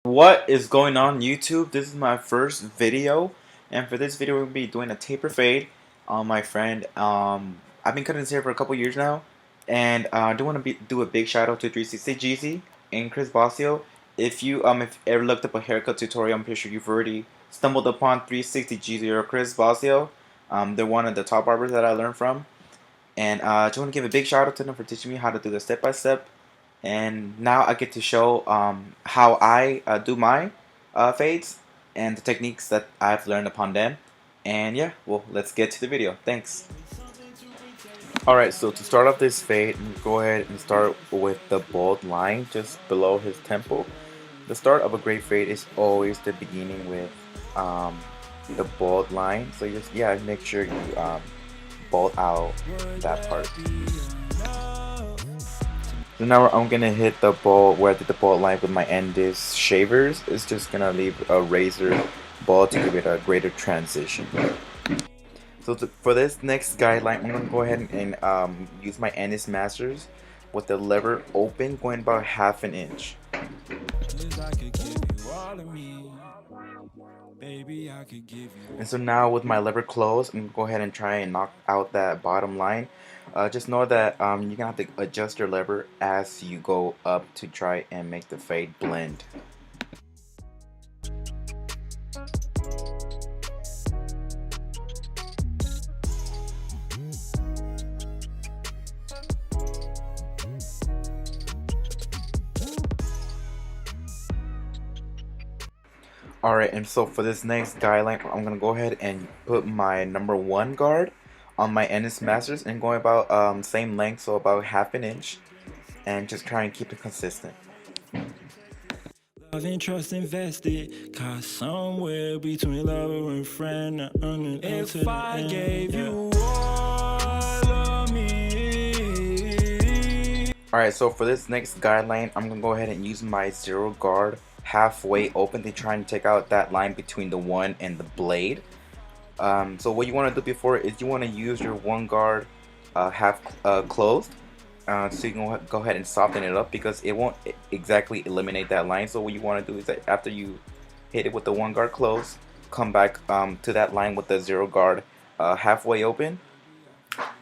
What is going on YouTube? This is my first video, and for this video we're going to be doing a taper fade on my friend. I've been cutting his hair for a couple years now, and I do want to do a big shout out to 360 Jeezy and Chris Bossio. If you ever looked up a haircut tutorial, I'm pretty sure you've already stumbled upon 360 Jeezy or Chris Bossio. They're one of the top barbers that I learned from, and I just want to give a big shout out to them for teaching me how to do the step by step. And now I get to show how I do my fades and the techniques that I've learned upon them. And yeah, well, let's get to the video. Thanks. Alright, so to start off this fade, go ahead and start with the bald line just below his temple. The start of a great fade is always the beginning with the bald line. So just, yeah, make sure you bald out that part. So now I'm gonna hit the ball where I did the bald line with my Endis shavers. It's just gonna leave a razor ball to give it a greater transition. So for this next guideline, I'm gonna go ahead and use my Endis masters with the lever open, going about ½ an inch. And so now with my lever closed, I'm gonna go ahead and try and knock out that bottom line. Just know that you're gonna have to adjust your lever as you go up to try and make the fade blend. Alright, and so for this next guideline, I'm gonna go ahead and put my number 1 guard on my Ennis Masters and going about same length, so about ½ an inch, and just try and keep it consistent. Love and trust invested, cause somewhere between lover and friend, if I gave you all of me. Alright, so for this next guideline, I'm gonna go ahead and use my 0 guard halfway open to try and take out that line between the 1 and the blade. So what you want to do before is you want to use your 1 guard half closed, so you can go ahead and soften it up because it won't exactly eliminate that line. So what you want to do is that after you hit it with the 1 guard closed, come back to that line with the 0 guard halfway open,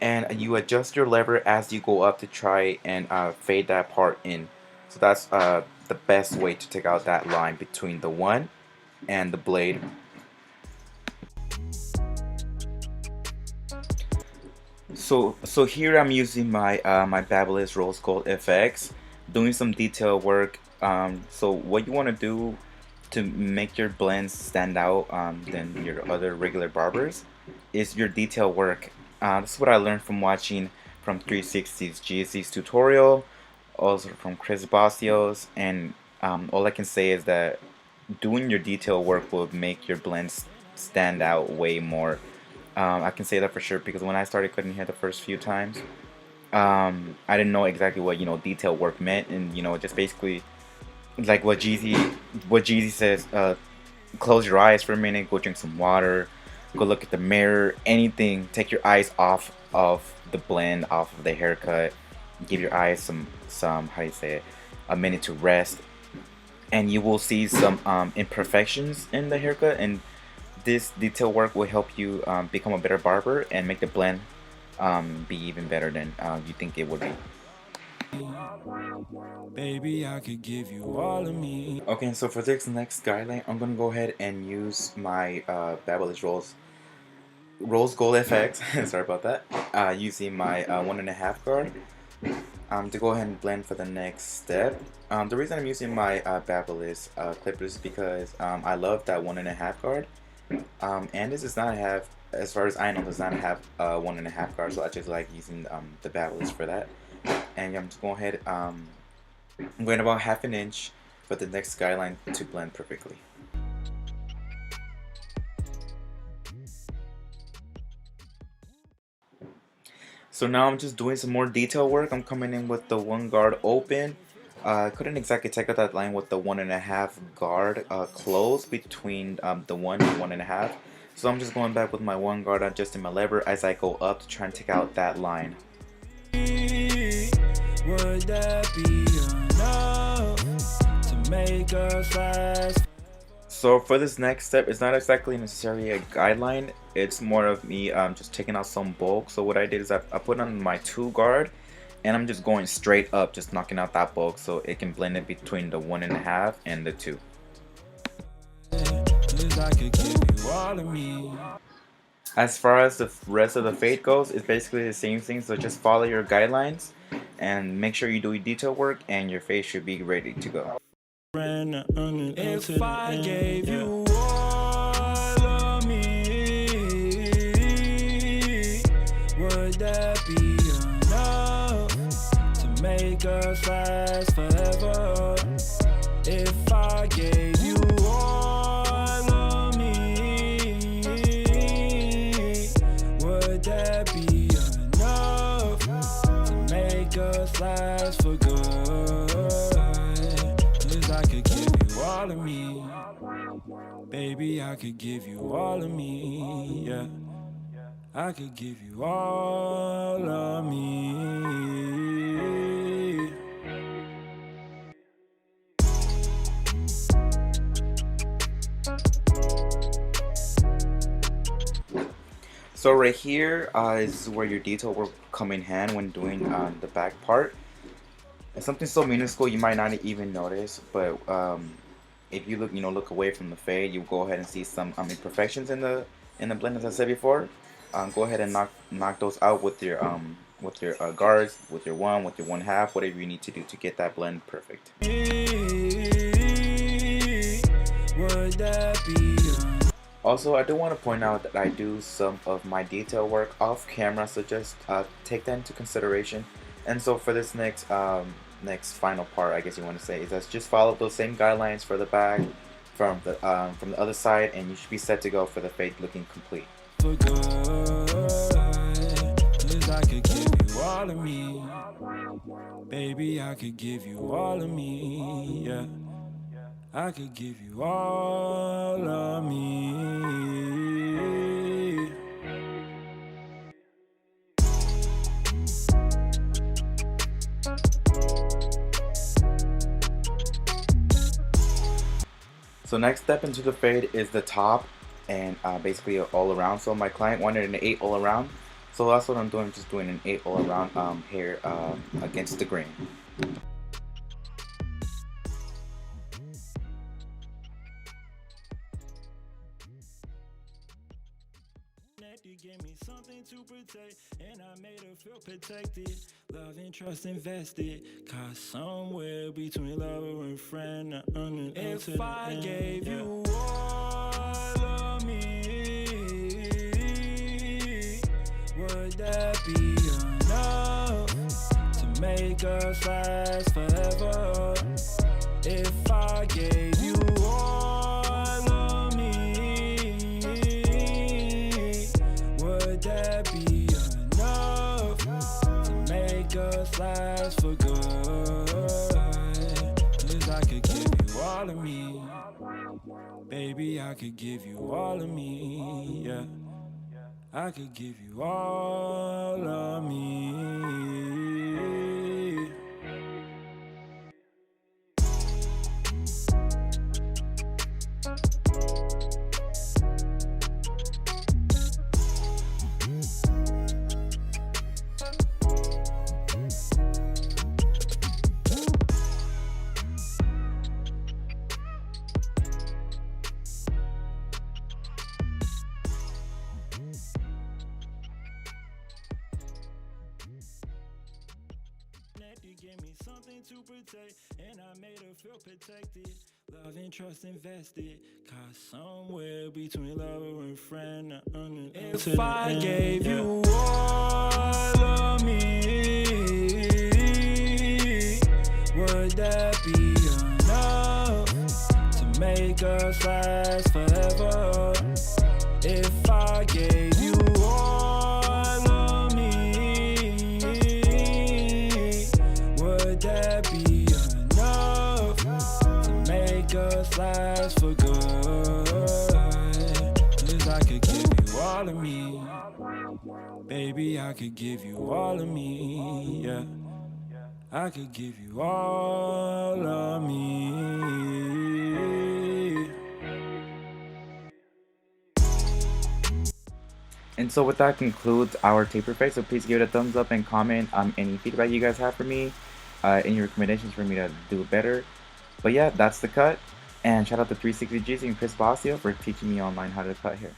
and you adjust your lever as you go up to try and fade that part in. So that's the best way to take out that line between the 1 and the blade. So here I'm using my my Babyliss Rose Gold FX, doing some detail work. So what you want to do to make your blends stand out than your other regular barbers is your detail work. This is what I learned from watching from 360's Jeezy's tutorial, also from Chris Bossio's, and all I can say is that doing your detail work will make your blends stand out way more. I can say that for sure because when I started cutting hair the first few times, I didn't know exactly what detail work meant, and just basically like what Jeezy says, close your eyes for a minute, go drink some water, go look at the mirror, anything, take your eyes off of the blend, off of the haircut, give your eyes some how do you say it, a minute to rest, and you will see some imperfections in the haircut, and this detail work will help you become a better barber and make the blend be even better than you think it would be. Baby, I could give you all of me. Okay, so for this next guideline, I'm gonna go ahead and use my Babyliss Rose Gold FX. Sorry about that. Using my 1.5 guard to go ahead and blend for the next step. The reason I'm using my Babyliss clippers is because I love that 1.5 guard. And this does not have, as far as I know, does not have 1.5 guard, so I just like using the Babyliss for that. And I'm just going ahead, I'm going about ½ an inch for the next guideline to blend perfectly. So now I'm just doing some more detail work. I'm coming in with the 1 guard open. I couldn't exactly take out that line with the 1.5 guard closed between the 1 and 1.5. So I'm just going back with my 1 guard, adjusting my lever as I go up to try and take out that line. Would that be enough to make us last. So for this next step, it's not exactly necessarily a guideline. It's more of me just taking out some bulk. So what I did is I put on my 2 guard, and I'm just going straight up, just knocking out that bulk so it can blend in between the 1.5 and the 2. I could give you all of me. As far as the rest of the fade goes, it's basically the same thing. So just follow your guidelines and make sure you do your detail work, and your face should be ready to go. If I gave you all of me, would that be enough to make us last forever? If I gave you all of me, would that be enough to make us last for good? I could give you all of me, baby, I could give you all of me, yeah. I could give you all of me. So right here is where your detail will come in hand when doing the back part. It's something so minuscule you might not even notice, but if you look away from the fade, you go ahead and see some imperfections in the blend, as I said before. Go ahead and knock those out with your guards, with your 1, with your 1/2, whatever you need to do to get that blend perfect. Would that be also, I do want to point out that I do some of my detail work off camera, so just take that into consideration. And so for this next final part, I guess you want to say, is that just follow those same guidelines for the back from the other side, and you should be set to go for the fade looking complete. for good? 'Cause I could give you all of me, baby, I could give you all of me, yeah. I could give you all of me. So next step into the fade is the top and basically all around. So my client wanted an 8 all around, so that's what I'm doing. Just doing an 8 all around here against the grain. You gave me something to protect, and I made her feel protected. Love and trust invested, caught somewhere between lover and friend. If I gave you all of me, would that be enough to make us last forever? If I gave you all of me, would that be enough to make us last for good? 'Cause I could give you all of me, baby, I could give you all of me, yeah. I could give you all of me. You gave me something to protect, and I made her feel protected. Love and trust invested, caught somewhere between lover and friend. If I gave you all of me, would that be enough to make us last forever? If I gave you all of me, would that be enough to make us last for good? 'Cause I could give you all of me, baby, I could give you all of me, yeah. I could give you all of me. And so with that concludes our taper fade. So please give it a thumbs up and comment any feedback you guys have for me, any recommendations for me to do better. But yeah, that's the cut. And shout out to 360 Jeezy and Chris Bossio for teaching me online how to cut hair.